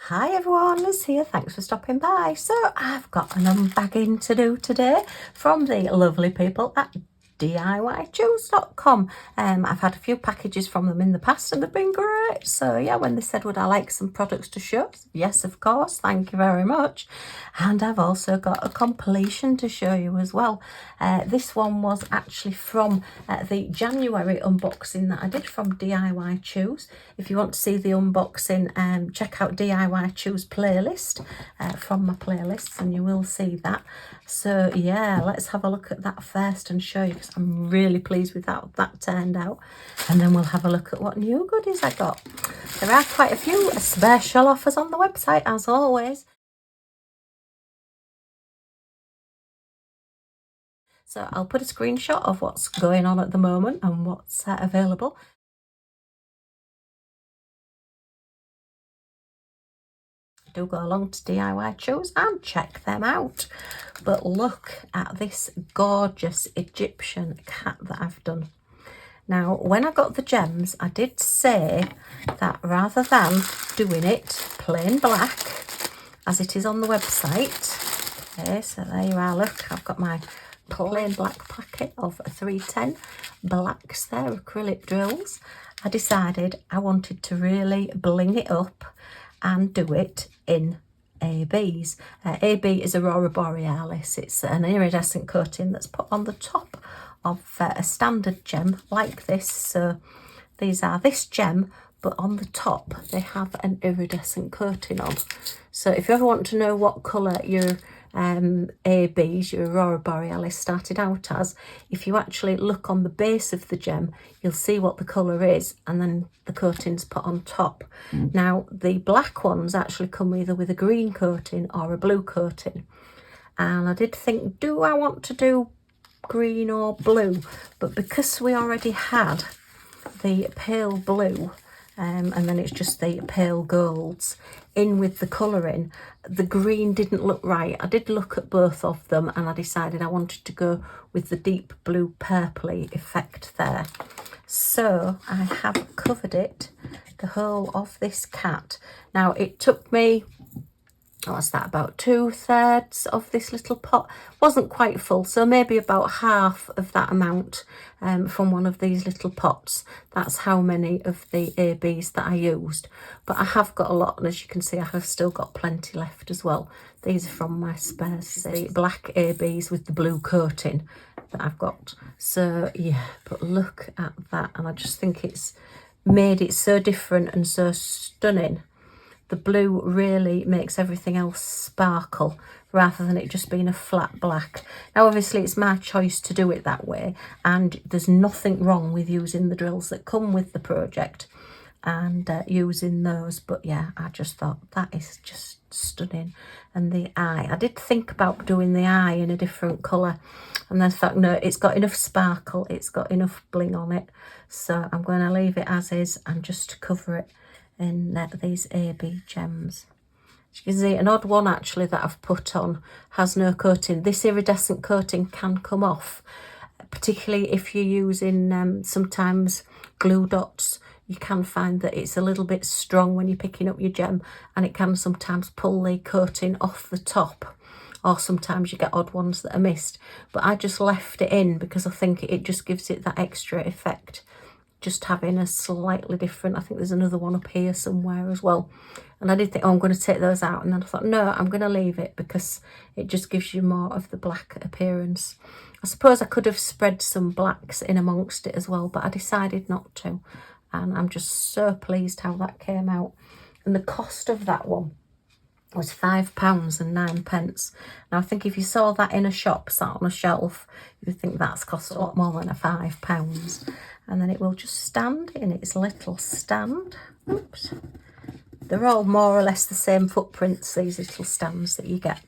Hi everyone, Liz here. Thanks for stopping by. So I've got an unbagging to do today from the lovely people at diychoose.com. I've had a few packages from them in the past and they've been great. So yeah, when they said would I like some products to show, yes of course, thank you very much. And I've also got a completion to show you as well. This one was actually from the January unboxing that I did from DIY Choose. If you want to see the unboxing, check out DIY Choose playlist from my playlists and you will see that. So yeah, let's have a look at that first and show you, because I'm really pleased with how that turned out. And then we'll have a look at what new goodies I got. There are quite a few special offers on the website as always. So I'll put a screenshot of what's going on at the moment and what's available. Do go along to DIY Choose and check them out. But look at this gorgeous Egyptian cat that I've done. Now, when I got the gems, I did say that rather than doing it plain black, as it is on the website, okay, so there you are, look, I've got my plain black packet of 310 blacks there, acrylic drills. I decided I wanted to really bling it up and do it in ABs. AB is Aurora Borealis. It's an iridescent coating that's put on the top of a standard gem like this. So these are this gem, but on the top they have an iridescent coating on. So if you ever want to know what colour your ABs, your Aurora Borealis, started out as, if you actually look on the base of the gem, you'll see what the colour is, and then the coating's put on top. Now, the black ones actually come either with a green coating or a blue coating. And I did think, do I want to do green or blue? But because we already had the pale blue, and then it's just the pale golds in with the colouring, the green didn't look right. I did look at both of them and I decided I wanted to go with the deep blue purpley effect there. So I have covered it, the whole of this cat. Now it took me, what's that, about 2/3 of this little pot. Wasn't quite full, so maybe about half of that amount from one of these little pots. That's how many of the ABs that I used. But I have got a lot, and as you can see, I have still got plenty left as well. These are from my spares, the black ABs with the blue coating that I've got. So yeah, but look at that, and I just think it's made it so different and so stunning. The blue really makes everything else sparkle rather than it just being a flat black. Now obviously it's my choice to do it that way, and there's nothing wrong with using the drills that come with the project and using those. But yeah, I just thought that is just stunning. And the eye, I did think about doing the eye in a different colour, and then thought no, it's got enough sparkle, it's got enough bling on it, so I'm going to leave it as is and just cover it in these AB gems. As you can see, an odd one actually that I've put on has no coating. This iridescent coating can come off, particularly if you're using sometimes glue dots. You can find that it's a little bit strong when you're picking up your gem, and it can sometimes pull the coating off the top, or sometimes you get odd ones that are missed. But I just left it in because I think it just gives it that extra effect, just having a slightly different. I think there's another one up here somewhere as well, and I did think, oh, I'm going to take those out, and then I thought no, I'm going to leave it because it just gives you more of the black appearance. I suppose I could have spread some blacks in amongst it as well, but I decided not to, and I'm just so pleased how that came out. And the cost of that one was £5.09. Now I think if you saw that in a shop sat on a shelf, you'd think that's cost a lot more than a £5. And then it will just stand in its little stand. Oops. They're all more or less the same footprints, these little stands that you get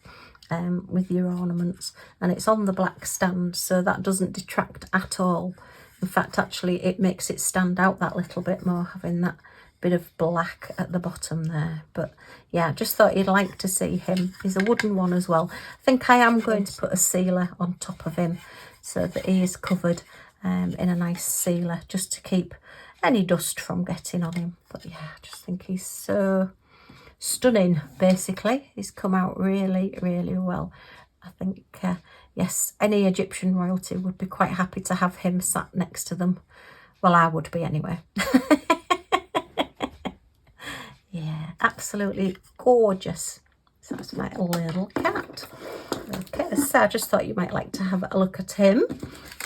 with your ornaments. And it's on the black stand, so that doesn't detract at all. In fact, actually, it makes it stand out that little bit more, having that bit of black at the bottom there. But yeah, I just thought you'd like to see him. He's a wooden one as well. I think I am going to put a sealer on top of him so that he is covered in a nice sealer, just to keep any dust from getting on him. But yeah, I just think he's so stunning, basically. He's come out really, really well. I think, yes, any Egyptian royalty would be quite happy to have him sat next to them. Well, I would be anyway. Yeah, absolutely gorgeous. So that's my little cat. Okay, so I just thought you might like to have a look at him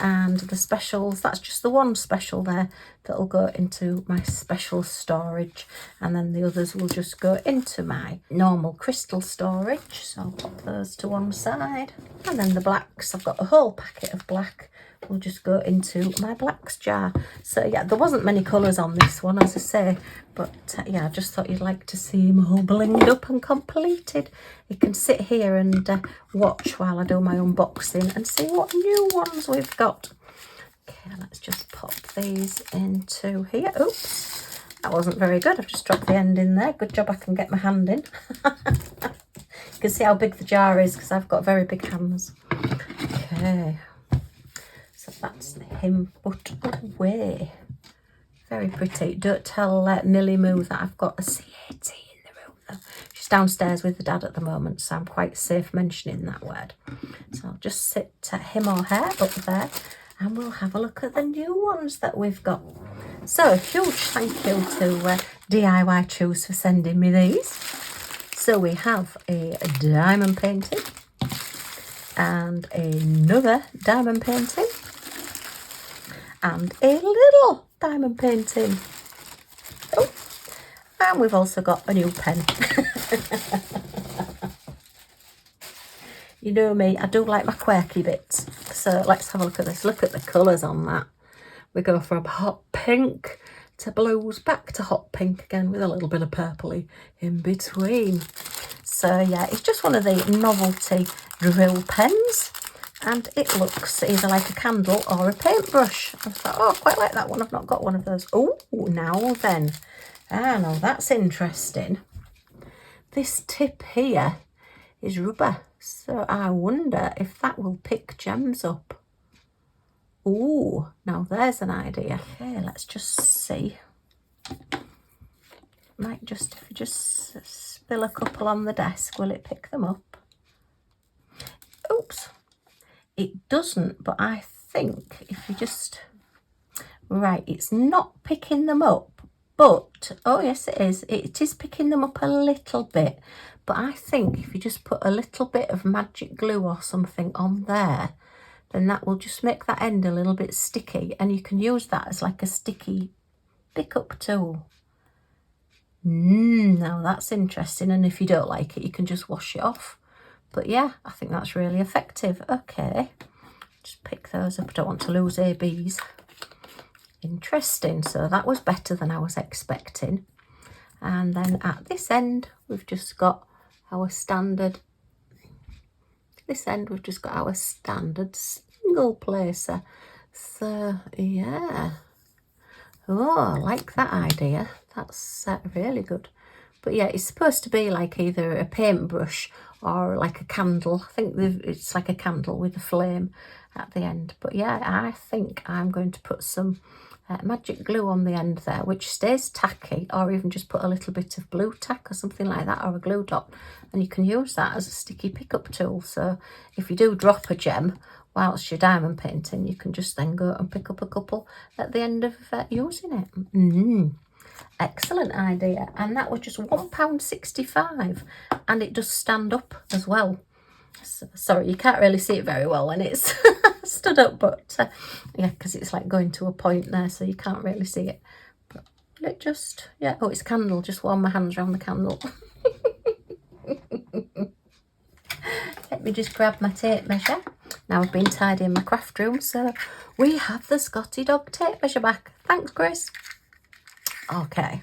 and the specials. That's just the one special there that'll go into my special storage, and then the others will just go into my normal crystal storage. So I'll pop those to one side, and then the blacks, I've got a whole packet of black, will just go into my blacks jar. So yeah, there wasn't many colours on this one, as I say, but yeah, I just thought you'd like to see him all blinged up and completed. You can sit here and watch while I do my unboxing and see what new ones we've got. Okay, let's just pop these into here. Oops, that wasn't very good. I've just dropped the end in there. Good job I can get my hand in. You can see how big the jar is because I've got very big hands. Okay, so that's him put away. Very pretty. Don't tell Millie Moo that I've got a CAT in the room though. She's downstairs with the dad at the moment, so I'm quite safe mentioning that word. So I'll just sit him or her up there and we'll have a look at the new ones that we've got. So huge thank you to diychoose for sending me these. So we have a diamond painting and another diamond painting and a little diamond painting. Oh, and we've also got a new pen. You know me, I do like my quirky bits. So let's have a look at this. Look at the colours on that. We go from hot pink to blues, back to hot pink again with a little bit of purpley in between. So yeah, it's just one of the novelty drill pens. And it looks either like a candle or a paintbrush. I thought, oh, I quite like that one. I've not got one of those. Oh, now then. Ah, now that's interesting. This tip here is rubber. So I wonder if that will pick gems up. Oh, now there's an idea. Okay, let's just see. Might just, if you just spill a couple on the desk, will it pick them up? Oops. It doesn't, but I think if you just, right, it's not picking them up, but, oh yes it is picking them up a little bit, but I think if you just put a little bit of magic glue or something on there, then that will just make that end a little bit sticky, and you can use that as like a sticky pick-up tool. Now that's interesting, and if you don't like it, you can just wash it off. But yeah, I think that's really effective. Okay, just pick those up. I don't want to lose ABs. Interesting. So that was better than I was expecting. And then at this end, we've just got our standard. This end, we've just got our standard single placer. So yeah. Oh, I like that idea. That's really good. But yeah, it's supposed to be like either a paintbrush or like a candle. I think it's like a candle with a flame at the end. But yeah, I think I'm going to put some magic glue on the end there, which stays tacky, or even just put a little bit of blue tack or something like that, or a glue dot, and you can use that as a sticky pickup tool. So if you do drop a gem whilst you're diamond painting, you can just then go and pick up a couple at the end of using it. Excellent idea. And that was just £1.65, and it does stand up as well. So, sorry, you can't really see it very well when it's stood up, but yeah, because it's like going to a point there, so you can't really see it. But it just, yeah, oh, it's a candle. Just warm my hands around the candle. Let me just grab my tape measure. Now I've been tidying my craft room, so we have the Scotty dog tape measure back. Thanks, Chris. Okay,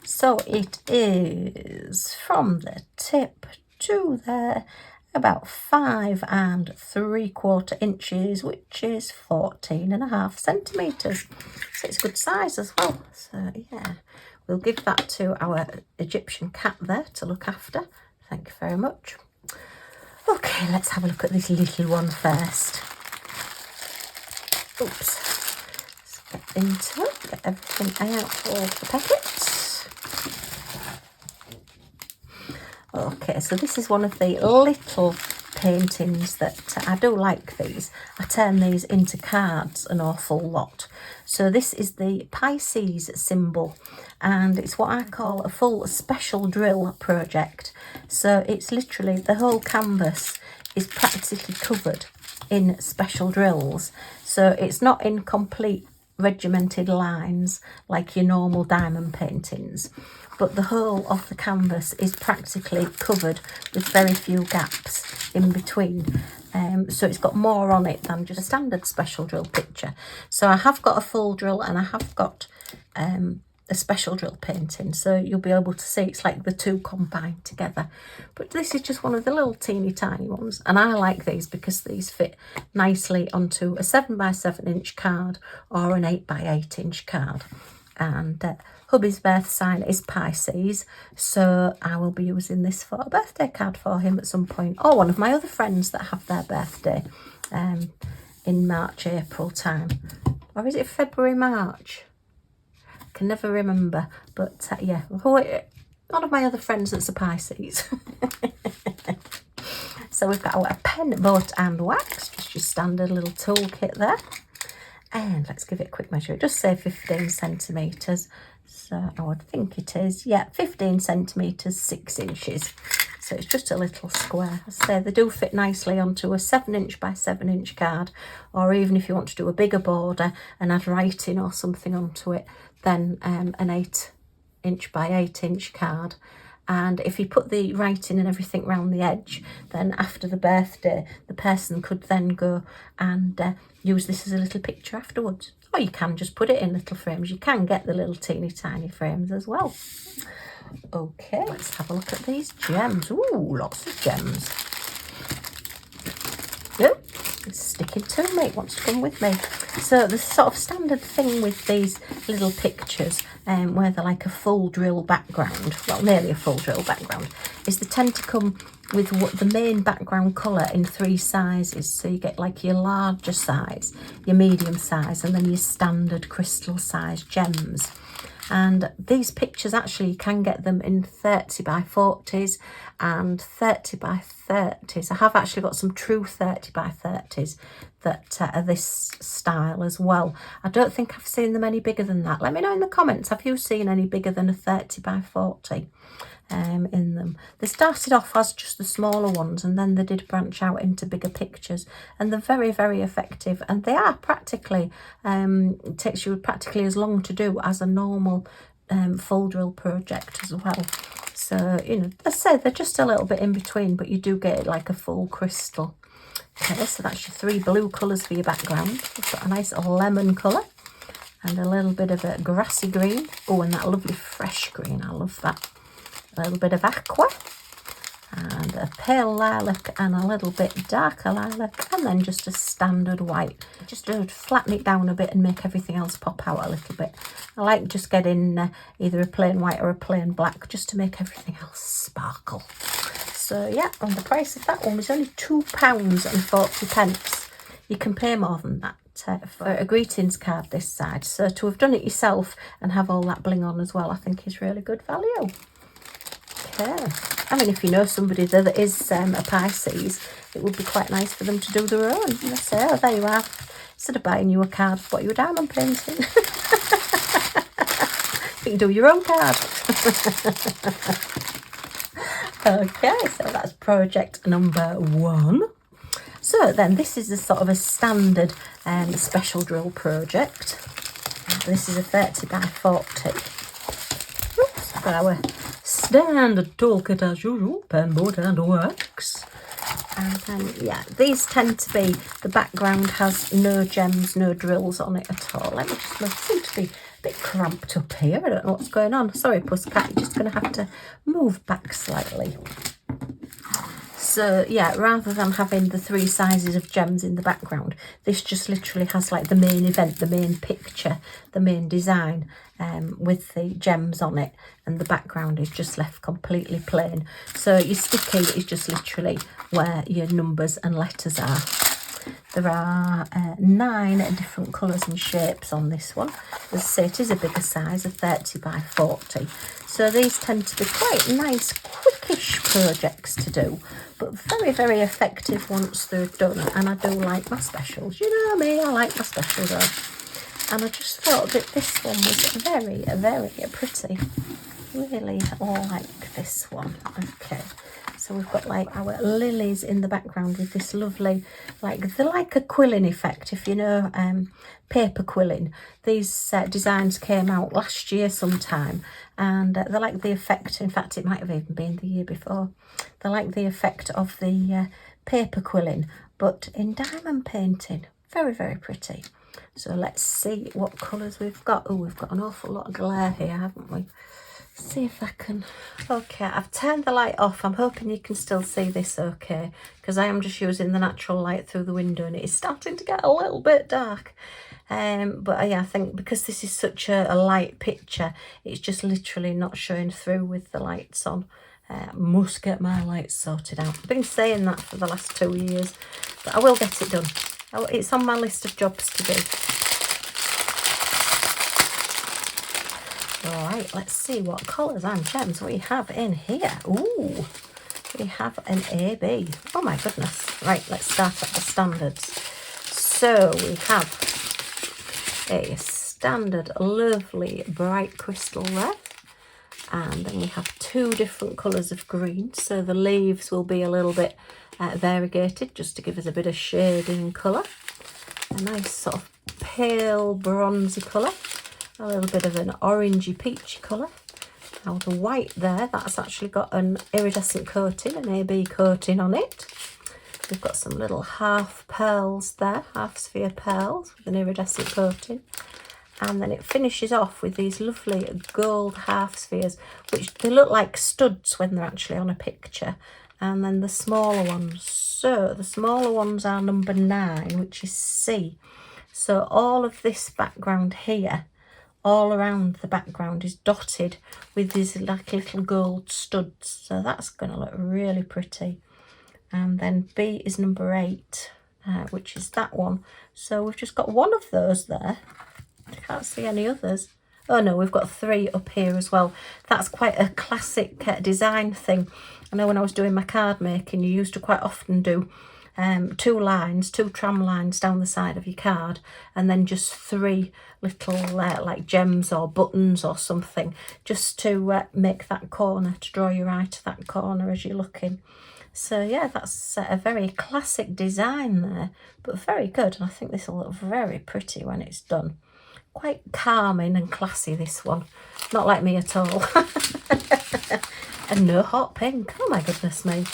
so it is from the tip to there about 5 3/4 inches, which is 14.5 centimetres. So it's a good size as well. So yeah, we'll give that to our Egyptian cat there to look after. Thank you very much. Okay, let's have a look at this little one first. Oops. Let's get into it, get everything out of the packets. Okay, so this is one of the little paintings that I do like these. I turn these into cards an awful lot. So this is the Pisces symbol, and it's what I call a full special drill project. So it's literally the whole canvas is practically covered in special drills. So it's not in complete regimented lines like your normal diamond paintings, but the whole of the canvas is practically covered with very few gaps in between. So it's got more on it than just a standard special drill picture. So I have got a full drill and I have got a special drill painting, so you'll be able to see it's like the two combined together. But this is just one of the little teeny tiny ones, and I like these because these fit nicely onto a 7x7 inch card or an 8x8 inch card. And hubby's birth sign is Pisces, so I will be using this for a birthday card for him at some point, or one of my other friends that have their birthday in March, April time, or is it February, March? Can never remember, but yeah, one of my other friends that's a Pisces. So we've got a pen, boat and wax, just your standard little toolkit there. And let's give it a quick measure. Just say 15 centimetres. So I would think it is, yeah, 15 centimetres, 6 inches. So it's just a little square. As I say, they do fit nicely onto a 7-inch-by-7 inch card, or even if you want to do a bigger border and add writing or something onto it, then an 8-inch-by-8 inch card. And if you put the writing and everything around the edge, then after the birthday, the person could then go and use this as a little picture afterwards. Or you can just put it in little frames. You can get the little teeny tiny frames as well. Okay, let's have a look at these gems. Ooh, lots of gems. Yep, it's sticking to me. It wants to come with me. So the sort of standard thing with these little pictures, where they're like a full drill background, well, nearly a full drill background, is they tend to come with what the main background colour in 3 sizes. So you get like your larger size, your medium size, and then your standard crystal size gems. And these pictures, actually, you can get them in 30x40s and 30x30s. I have actually got some true 30x30s that are this style as well. I don't think I've seen them any bigger than that. Let me know in the comments, have you seen any bigger than a 30x40 in them? They started off as just the smaller ones, and then they did branch out into bigger pictures, and they're very, very effective, and they are practically it takes you practically as long to do as a normal full drill project as well. So, you know, let's say they're just a little bit in between, but you do get it like a full crystal. Okay, so that's your 3 blue colours for your background. We've got a nice lemon colour and a little bit of a grassy green. Oh, and that lovely fresh green, I love that. A little bit of aqua and a pale lilac and a little bit darker lilac, and then just a standard white. Just to flatten it down a bit and make everything else pop out a little bit. I like just getting either a plain white or a plain black just to make everything else sparkle. So yeah, and the price of that one was only £2.40. You can pay more than that for a greetings card this side. So to have done it yourself and have all that bling on as well, I think is really good value. Okay, I mean, if you know somebody that is a Pisces, it would be quite nice for them to do their own. And I say, oh, there you are. Instead of buying you a card, what you a diamond painting. You can do your own card. Okay, so that's project number 1. So then this is a sort of a standard special drill project. This is a 30x40. Oops, got our standard toolkit as usual, pen, board and wax. And then, yeah, these tend to be, the background has no gems, no drills on it at all. Let me just look, it seems to be a bit cramped up here. I don't know what's going on. Sorry, Pussycat, you're just going to have to move back slightly. So yeah, rather than having the 3 sizes of gems in the background, this just literally has like the main event, the main picture, the main design with the gems on it, and the background is just left completely plain. So your sticky is just literally where your numbers and letters are. There are 9 different colours and shapes on this one. As I say, it is a bigger size, a 30x40. So these tend to be quite nice, quick quickish projects to do, but very, very effective once they're done. And I do like my specials. You know me, I like my specials though. And I just thought that this one was very, very pretty. Really like this one. Okay. So we've got like our lilies in the background with this lovely, like, they're like a quilling effect, if you know, paper quilling. These designs came out last year sometime, and they're like the effect, in fact it might have even been the year before, they're like the effect of the paper quilling, but in diamond painting. Very, very pretty. So let's see what colours we've got. Oh, we've got an awful lot of glare here, haven't we? See if I can. Okay, I've turned the light off. I'm hoping you can still see this okay, because I am just using the natural light through the window and it is starting to get a little bit dark. But yeah, I think because this is such a light picture, it's just literally not showing through with the lights on. Must get my lights sorted out. I've been saying that for the last 2 years, but I will get it done. It's on my list of jobs to do. Alright, let's see what colours and gems we have in here. Ooh, we have an AB. Oh my goodness. Right, let's start at the standards. So we have a standard lovely bright crystal there. And then we have 2 different colours of green. So the leaves will be a little bit variegated, just to give us a bit of shading colour. A nice sort of pale bronzy colour. A little bit of an orangey peachy colour. Now the white there, that's actually got an iridescent coating, an AB coating on it. We've got some little half pearls there, half sphere pearls with an iridescent coating. And then it finishes off with these lovely gold half spheres, which they look like studs when they're actually on a picture. And then the smaller ones. So the smaller ones are number 9, which is C. So all of this background here, all around the background, is dotted with these like little gold studs. So that's going to look really pretty. And then B is number 8, which is that one. So we've just got one of those there. I can't see any others. Oh no, we've got 3 up here as well. That's quite a classic design thing. I know when I was doing my card making, you used to quite often do 2 lines, 2 tram lines down the side of your card, and then just 3 little like gems or buttons or something, just to make that corner, to draw your eye to that corner as you're looking. So yeah, that's a very classic design there, but very good. And I think this will look very pretty when it's done. Quite calming and classy, this one. Not like me at all. And no hot pink. Oh my goodness me.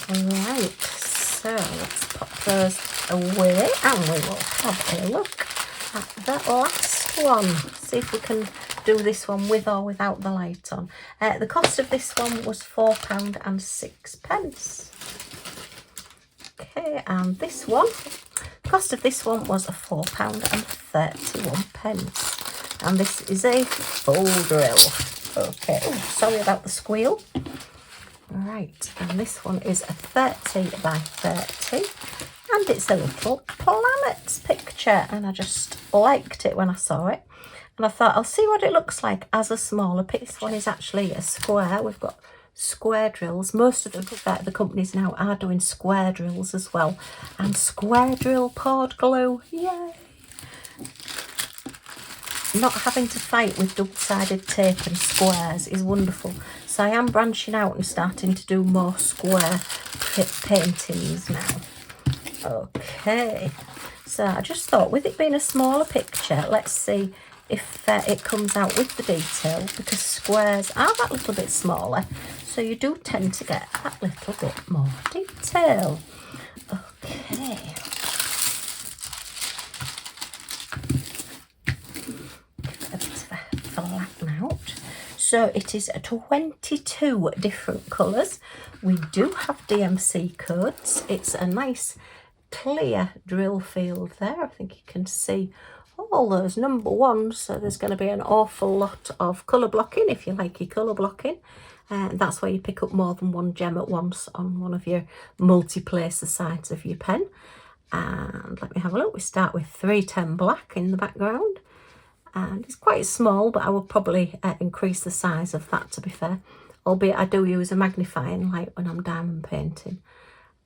Right, so let's pop those away and we will have a look at the last one. See if we can do this one with or without the light on. The cost of this one was £4.06. Okay, and this one, the cost of this one was £4.31. And this is a full drill. Okay, oh, sorry about the squeal. Right, and this one is a 30 by 30, and it's a little planet picture, and I just liked it when I saw it, and I thought I'll see what it looks like as a smaller picture. This one is actually a square. We've got square drills. Most of the companies now are doing square drills as well, and square drill poured glue, yay! Not having to fight with double-sided tape and squares is wonderful. So I am branching out and starting to do more square paintings now. Okay, so I just thought, with it being a smaller picture, let's see if it comes out with the detail, because squares are that little bit smaller, so you do tend to get that little bit more detail. Okay. Flatten out. So it is 22 different colours. We do have DMC codes. It's a nice clear drill field there. I think you can see all those number 1s. So there's going to be an awful lot of colour blocking if you like your colour blocking. That's where you pick up more than 1 gem at once on one of your multi-placer sides of your pen. And let me have a look. We start with 310 black in the background. And it's quite small, but I will probably increase the size of that, to be fair. albeit I do use a magnifying light when I'm diamond painting.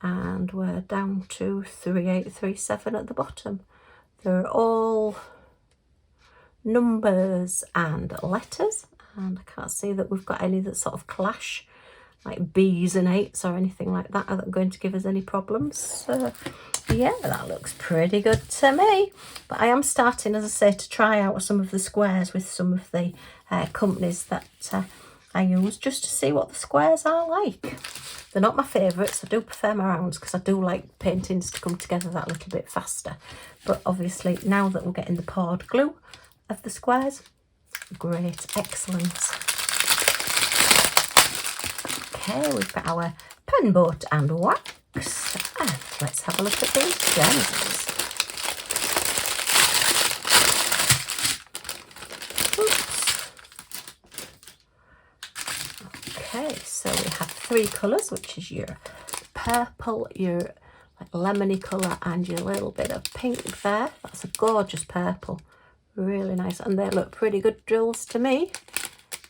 And we're down to 3837 at the bottom. They're all numbers and letters, and I can't see that we've got any that sort of clash, like B's and 8s or anything like that, that are going to give us any problems. So yeah, that looks pretty good to me. But I am starting, as I say, to try out some of the squares with some of the companies that I use, just to see what the squares are like. They're not my favourites. I do prefer my rounds because I do like paintings to come together that little bit faster. But obviously now that we're getting the poured glue of the squares, great, excellent. Okay, we've got our pen boat and wax. And let's have a look at these gems. Oops. Okay, so we have 3 colours, which is your purple, your like lemony colour, and your little bit of pink there. That's a gorgeous purple, really nice, and they look pretty good drills to me.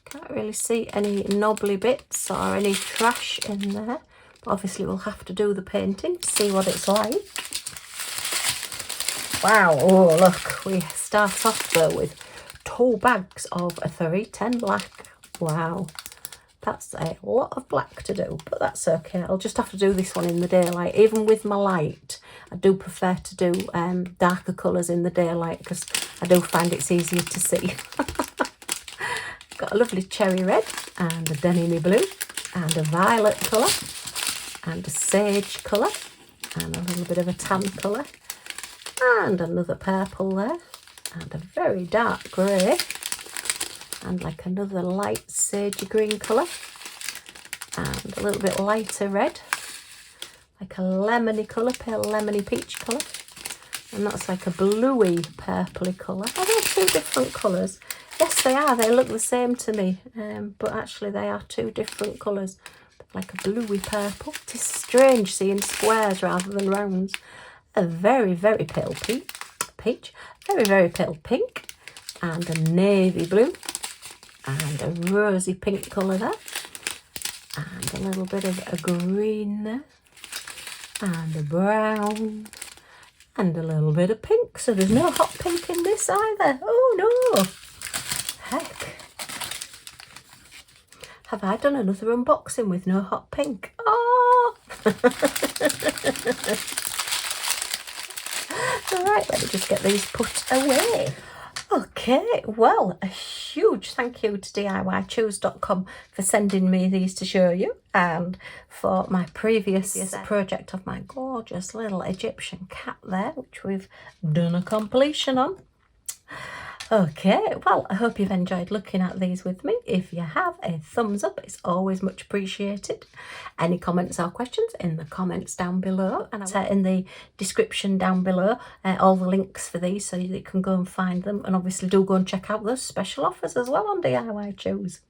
Can't really see any knobbly bits or any trash in there, but obviously we'll have to do the painting to see what it's like. Wow, oh look, we start off though with 2 bags of 310 black. Wow, that's a lot of black to do, but that's okay. I'll just have to do this one in the daylight. Even with my light, I do prefer to do darker colours in the daylight because I do find it's easier to see. Got a lovely cherry red and a denim blue and a violet colour and a sage colour and a little bit of a tan colour and another purple there and a very dark grey and like another light sagey green colour and a little bit lighter red, like a lemony colour, pale lemony peach colour, and that's like a bluey purpley colour. Are they 2 different colours? Yes, they are. They look the same to me, but actually they are 2 different colours, like a bluey purple. It is strange seeing squares rather than rounds. A very, very pale peach, very, very pale pink, and a navy blue, and a rosy pink colour there, and a little bit of a green there, and a brown, and a little bit of pink. So there's no hot pink in this either. Oh no! Heck, have I done another unboxing with no hot pink? Oh! Alright, let me just get these put away. Okay, well, a huge thank you to diychoose.com for sending me these to show you, and for my previous project of my gorgeous little Egyptian cat there, which we've done a completion on. Okay, well, I hope you've enjoyed looking at these with me. If you have, a thumbs up, it's always much appreciated. Any comments or questions in the comments down below, and I'll in the description down below all the links for these so you can go and find them, and obviously do go and check out those special offers as well on diychoose.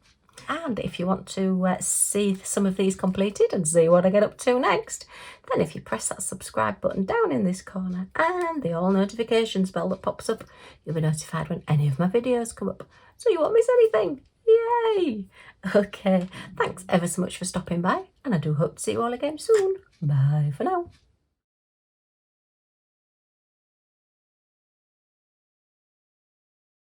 And if you want to see some of these completed and see what I get up to next, then if you press that subscribe button down in this corner and the all notifications bell that pops up, you'll be notified when any of my videos come up, so you won't miss anything. Yay! Okay, thanks ever so much for stopping by, and I do hope to see you all again soon. Bye for now.